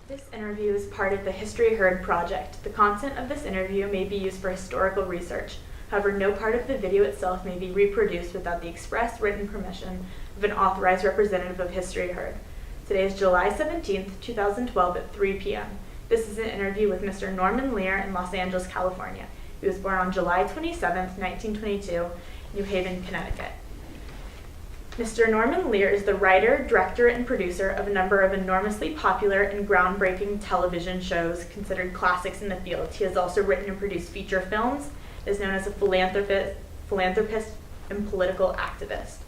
This interview is part of the History Heard project. The content of this interview may be used for historical research. However, no part of the video itself may be reproduced without the express written permission of an authorized representative of History Heard. Today is July 17th, 2012 at 3 p.m. This is an interview with Mr. Norman Lear in Los Angeles, California. He was born on July 27th, 1922, New Haven, Connecticut. Mr. Norman Lear is the writer, director, and producer of a number of enormously popular and groundbreaking television shows considered classics in the field. He has also written and produced feature films, is known as a philanthropist and political activist.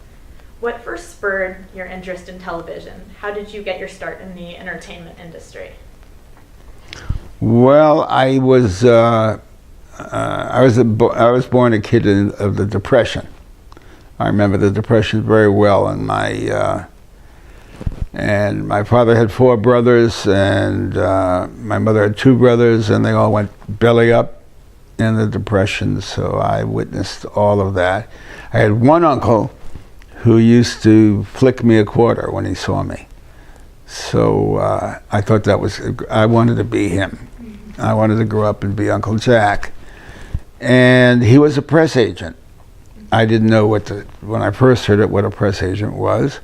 What first spurred your interest in television? How did you get your start in the entertainment industry? Well, I was born a kid of the Depression. I remember the Depression very well, and my father had 4 brothers, and my mother had 2 brothers, and they all went belly up in the Depression. So I witnessed all of that. I had one uncle who used to flick me a quarter when he saw me. So I thought I wanted to be him. I wanted to grow up and be Uncle Jack. And he was a press agent. I didn't know when I first heard it, what a press agent was,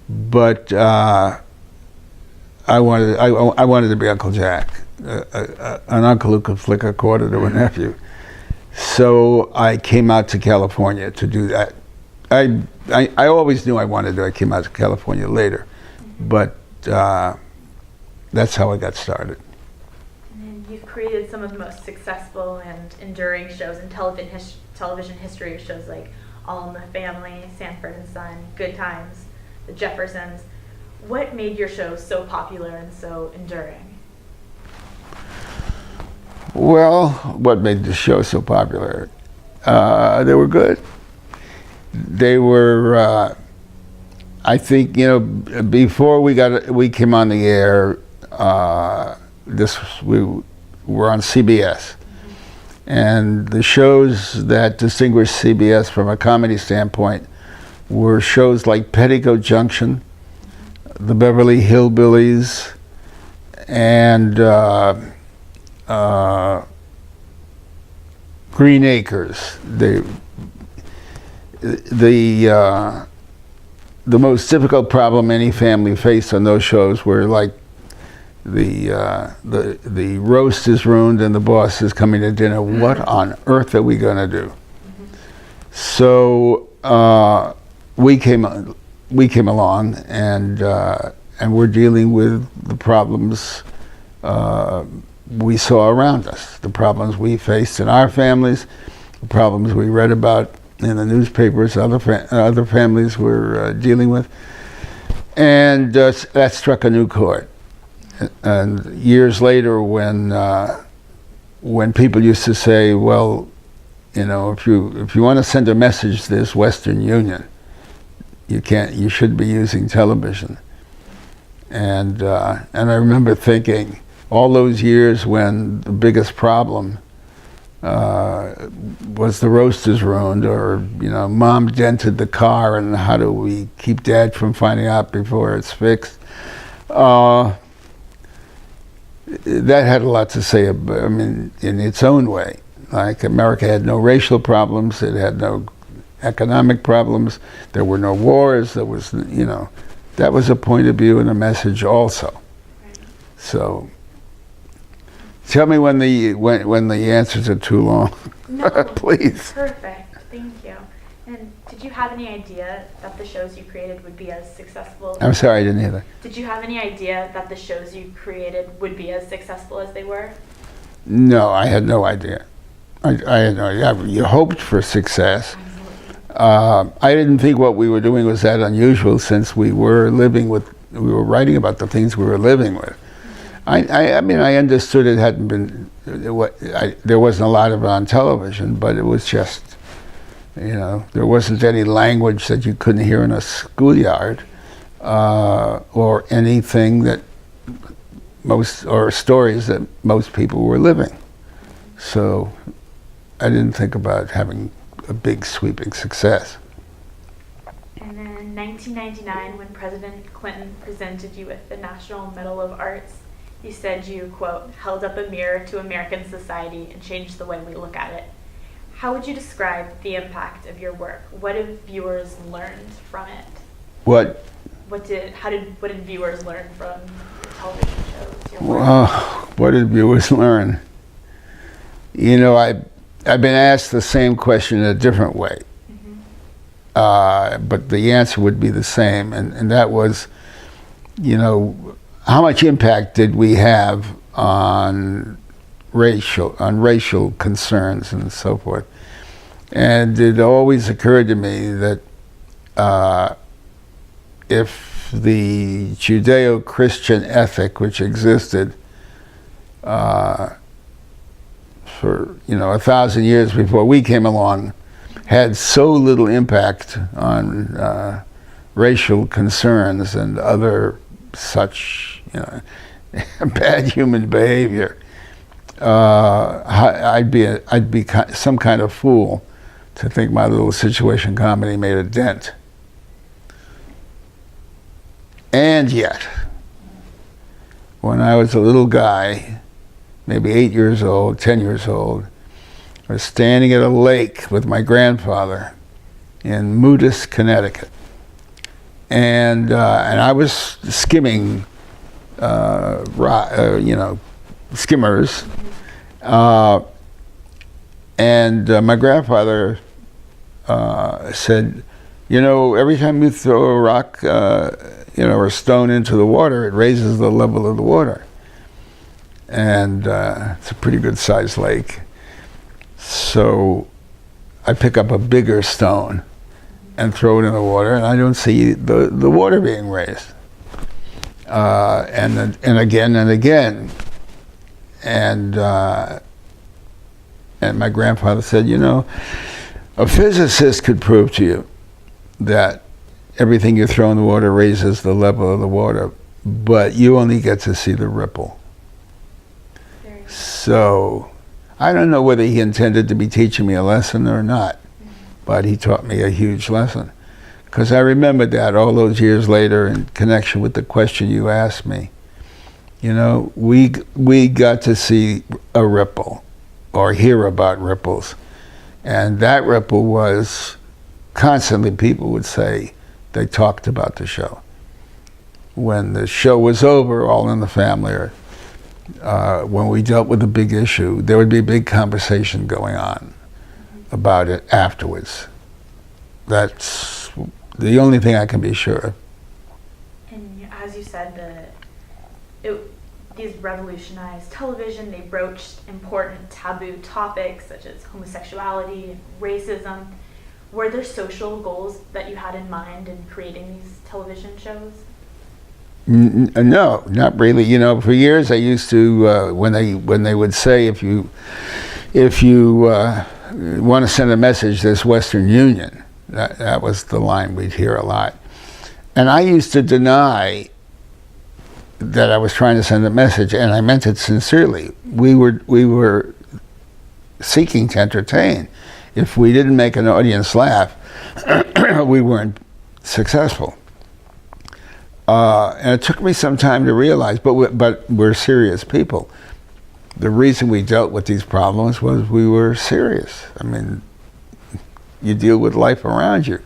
but I wanted to be Uncle Jack, an uncle who could flick a quarter to a nephew. So I came out to California to do that. I always knew I wanted to. I came out to California later, but that's how I got started. And you've created some of the most successful and enduring shows in television history, shows like All in the Family, Sanford and Son, Good Times, The Jeffersons. What made your shows so popular and so enduring? Well, what made the show so popular? They were good. They were, I think, before we came on the air, we were on CBS. And the shows that distinguished CBS from a comedy standpoint were shows like Petticoat Junction, The Beverly Hillbillies, and Green Acres. The most difficult problem any family faced on those shows were like the roast is ruined and the boss is coming to dinner. What on earth are we going to do? So we came along, and we're dealing with the problems we saw around us, the problems we faced in our families, the problems we read about in the newspapers other families were dealing with, and that struck a new chord. And years later, when people used to say, "Well, if you want to send a message to this Western Union, you should be using television." And I remember thinking, all those years when the biggest problem was the roast is ruined, or Mom dented the car, and how do we keep Dad from finding out before it's fixed? That had a lot to say, in its own way. Like, America had no racial problems, it had no economic problems, there were no wars, there was, that was a point of view and a message also. Right. So, tell me when the answers are too long. No, please. Perfect, thank you. And did you have any idea that the shows you created would be as successful? I'm sorry, I didn't hear that. Did you have any idea that the shows you created would be as successful as they were? No, I had no idea. I had no idea. You hoped for success. I didn't think what we were doing was that unusual, since we were writing about the things we were living with. I understood it hadn't been, there wasn't a lot of it on television, but it was just, there wasn't any language that you couldn't hear in a schoolyard, or anything or stories that most people were living. So I didn't think about having a big sweeping success. And then in 1999, when President Clinton presented you with the National Medal of Arts, You said you, quote, held up a mirror to American society and changed the way we look at it. How would you describe the impact of your work? What have viewers learned from it? What did viewers learn from your television shows? Your work? what did viewers learn? You know, I've been asked the same question in a different way, but the answer would be the same, and that was, you know, how much impact did we have on racial concerns and so forth? And it always occurred to me that if the Judeo-Christian ethic which existed for 1,000 years before we came along had so little impact on racial concerns and other such bad human behavior, I'd be some kind of fool to think my little situation comedy made a dent. And yet, when I was a little guy, maybe 8 years old, 10 years old, I was standing at a lake with my grandfather in Moodus, Connecticut. And I was skimming, skimmers. And my grandfather said, every time you throw a rock, or a stone into the water, it raises the level of the water. And it's a pretty good sized lake. So I pick up a bigger stone and throw it in the water, and I don't see the water being raised. And again and again. And my grandfather said, a physicist could prove to you that everything you throw in the water raises the level of the water, but you only get to see the ripple. So I don't know whether he intended to be teaching me a lesson or not, but he taught me a huge lesson. Because I remembered that all those years later in connection with the question you asked me. We got to see a ripple or hear about ripples. And that ripple was constantly people would say they talked about the show. When the show was over, All in the Family, or when we dealt with a big issue, there would be a big conversation going on about it afterwards. That's the only thing I can be sure of. And as you said, these revolutionized television. They broached important taboo topics such as homosexuality and racism. Were there social goals that you had in mind in creating these television shows? No, not really. For years I used to, when they would say, if you want to send a message, there's Western Union. That was the line we'd hear a lot. And I used to deny that I was trying to send a message, and I meant it sincerely. We were seeking to entertain. If we didn't make an audience laugh, we weren't successful. And it took me some time to realize, but we're serious people. The reason we dealt with these problems was we were serious. I mean, you deal with life around you.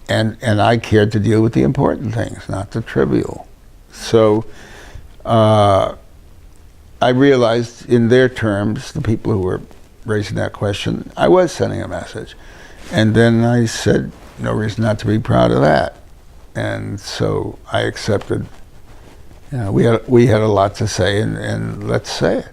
And I cared to deal with the important things, not the trivial. So I realized in their terms, the people who were raising that question, I was sending a message. And then I said, no reason not to be proud of that. And so I accepted, we had a lot to say, and let's say it.